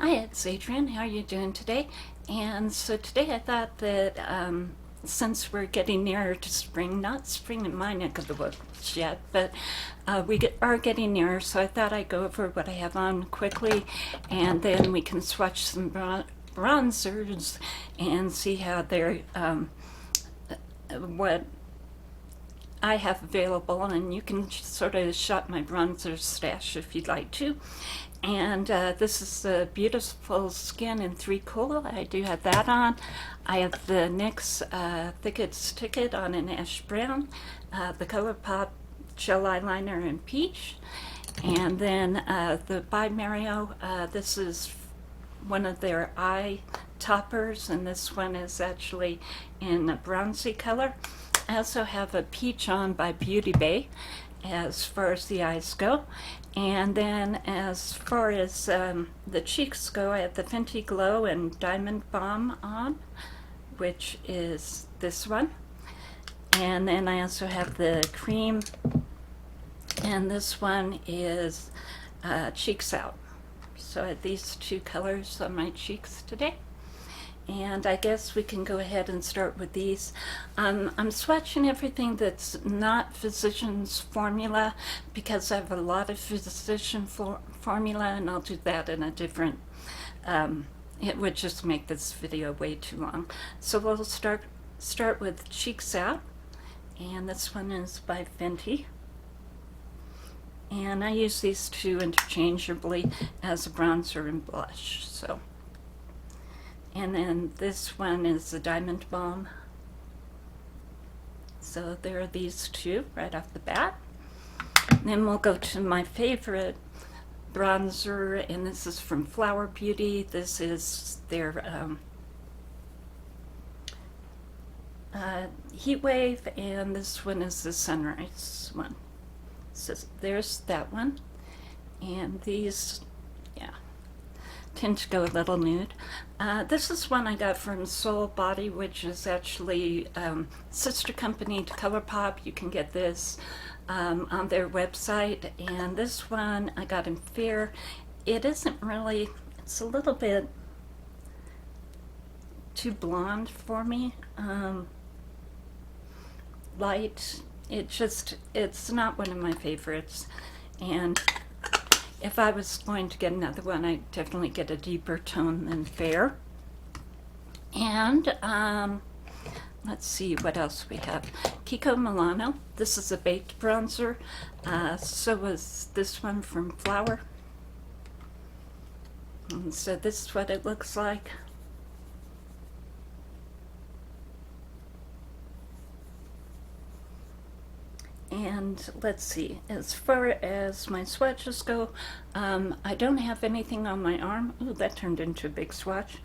Hi, it's Adrienne. How are you doing today? And so today I thought that since we're getting nearer to spring, not spring in my neck of the woods yet, but are getting nearer, so I thought I'd go over what I have on quickly, and then we can swatch some bronzers and see how they're, what I have available, and you can sort of shop my bronzer stash if you'd like to. And this is the Beautiful Skin in 3 Cool. I do have that on. I have the NYX Thickest Ticket on an ash brown, the Colourpop gel eyeliner in peach, and then the by Mario. This is one of their eye toppers, and this one is actually in a bronzy color. I also have a peach on by Beauty Bay as far as the eyes go. And then as far as the cheeks go, I have the Fenty Glow and Diamond Balm on, which is this one. And then I also have the cream, and this one is Cheeks Out. So I have these 2 colors on my cheeks today. And I guess we can go ahead and start with these. I'm swatching everything that's not Physician's Formula because I have a lot of Physician Formula, and I'll do that in a different, it would just make this video way too long. So we'll start with Cheeks Out, and this one is by Fenty. And I use these 2 interchangeably as a bronzer and blush. So. And then this one is the Diamond Balm. So there are these 2 right off the bat. And then we'll go to my favorite bronzer, and this is from Flower Beauty. This is their Heat Wave, and this one is the Sunrise one. So there's that one. And these, yeah, tend to go a little nude. This is one I got from Soul Body, which is actually sister company to Colourpop. You can get this on their website. And this one I got in Fair. It isn't really, it's a little bit too blonde for me. Light. It's not one of my favorites. And if I was going to get another one, I'd definitely get a deeper tone than Fair. And let's see what else we have. Kiko Milano. This is a baked bronzer. So was this one from Flower. And so this is what it looks like. And let's see, as far as my swatches go, I don't have anything on my arm. Ooh, that turned into a big swatch.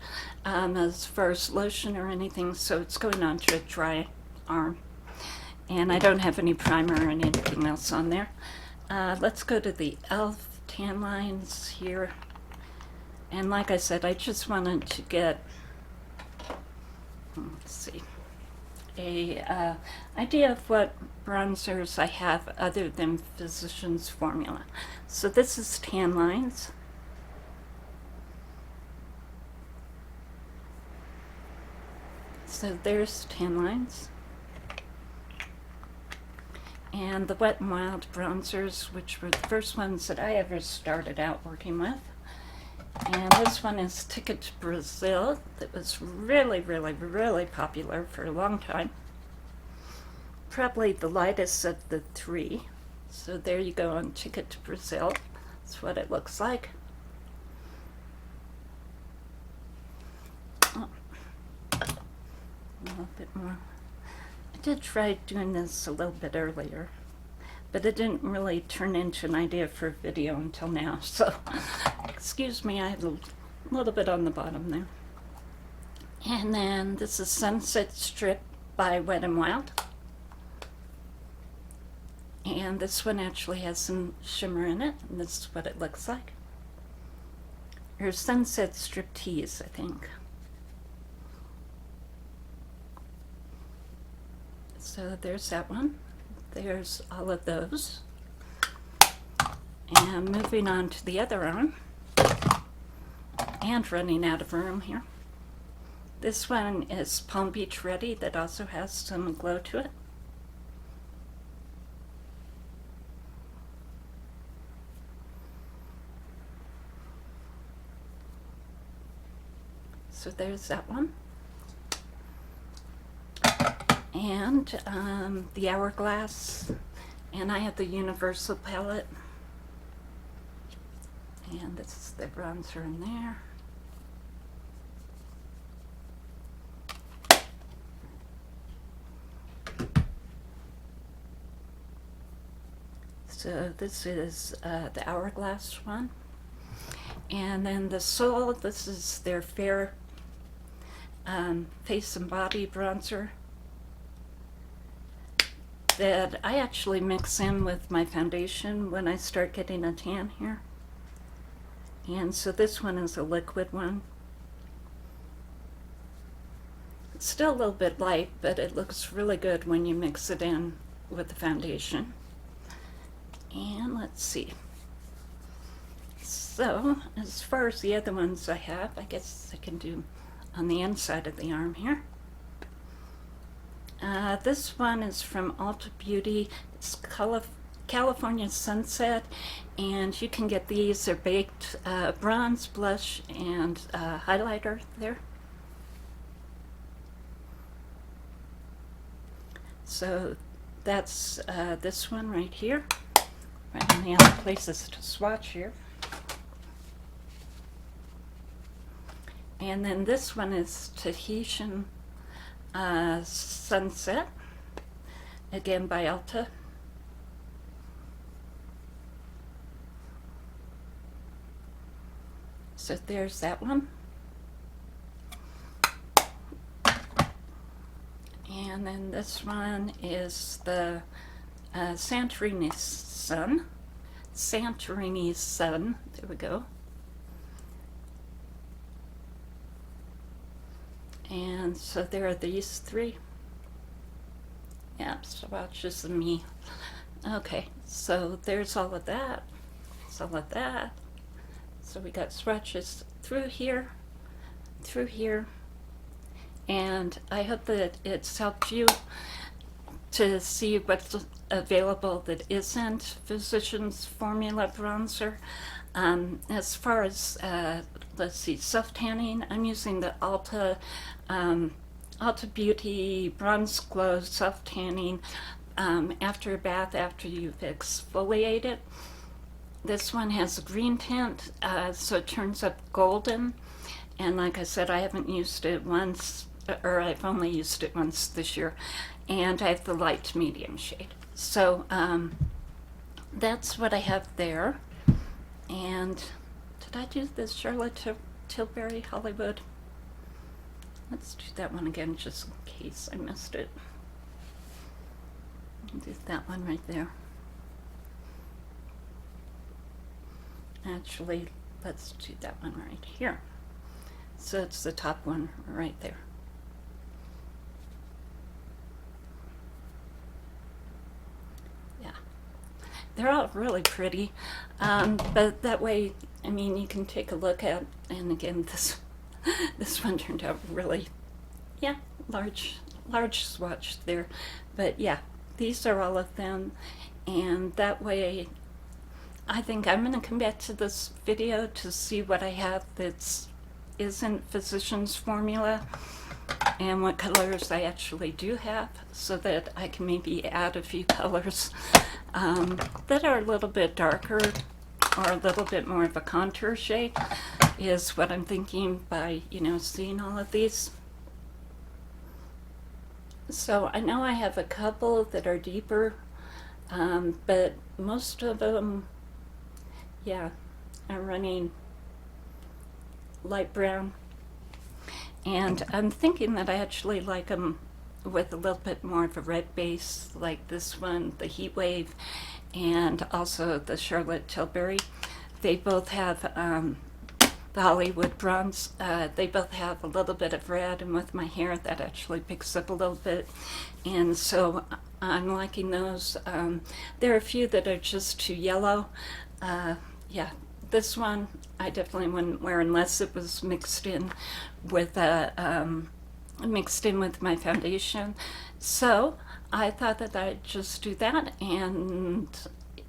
As far as lotion or anything, so it's going on to a dry arm. And I don't have any primer or anything else on there. Let's go to the e.l.f. tan lines here. And like I said, I just wanted to get, let's see, a idea of what bronzers I have other than Physician's Formula. So this is tan lines. So there's tan lines. And the WetnWild bronzers, which were the first ones that I ever started out working with. And this one is Ticket to Brazil. That was really, really, really popular for a long time. Probably the lightest of the 3. So there you go on Ticket to Brazil. That's what it looks like. Oh. A little bit more. I did try doing this a little bit earlier, but it didn't really turn into an idea for a video until now, so excuse me, I had a little bit on the bottom there. And then this is Sunset Strip by WetnWild. And this one actually has some shimmer in it, and this is what it looks like. Or Sunset Striptease, I think. So there's that one. There's all of those. And moving on to the other arm. and running out of room here. This one is Palm Beach Ready, that also has some glow to it. So there's that one. And the Hourglass, and I have the Universal palette. And this is the bronzer in there. So this is the Hourglass one. And then the Soul, this is their Fair Face and Body bronzer that I actually mix in with my foundation when I start getting a tan here. And so this one is a liquid one. It's still a little bit light, but it looks really good when you mix it in with the foundation. And let's see. So as far as the other ones I have, I guess I can do on the inside of the arm here. This one is from Ulta Beauty. It's California Sunset, and you can get these. They're baked bronze, blush, and highlighter there. So that's this one right here. Right in the other places to swatch here. And then this one is Tahitian Sunset, again by Ulta. So there's that one. And then this one is the Santorini Sun. Santorini Sun, there we go. And so there are these three. Yeah, swatches of me. Okay, so there's all of that. There's all of that. So we got swatches through here, and I hope that it's helped you to see what's available that isn't Physicians Formula bronzer. As far as, let's see, self-tanning, I'm using the Ulta Beauty Bronze Glow Self-Tanning after a bath, after you've exfoliated. This one has a green tint, so it turns up golden. And like I said, I haven't used it once, or I've only used it once this year. And I have the light to medium shade. So that's what I have there. And did I do this Charlotte Tilbury Hollywood? Let's do that one again just in case I missed it. I'll do that one right there. Actually, let's do that one right here. So it's the top one right there. Yeah, they're all really pretty, but that way, I mean, you can take a look at, and again, this one turned out really, yeah, large swatch there. But yeah, these are all of them, and that way, I think I'm going to come back to this video to see what I have that isn't Physicians Formula and what colors I actually do have, so that I can maybe add a few colors that are a little bit darker or a little bit more of a contour shade is what I'm thinking by, you know, seeing all of these. So I know I have a couple that are deeper, but most of them, yeah, I'm running light brown, and I'm thinking that I actually like them with a little bit more of a red base, like this one, the Heat Wave, and also the Charlotte Tilbury. They both have the Hollywood Bronze. They both have a little bit of red, and with my hair that actually picks up a little bit, and so I'm liking those. There are a few that are just too yellow. Yeah, this one I definitely wouldn't wear unless it was mixed in with my foundation. So I thought that I'd just do that, and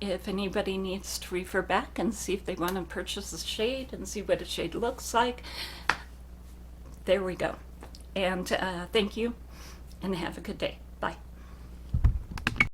if anybody needs to refer back and see if they want to purchase a shade and see what a shade looks like, there we go. And thank you, and have a good day.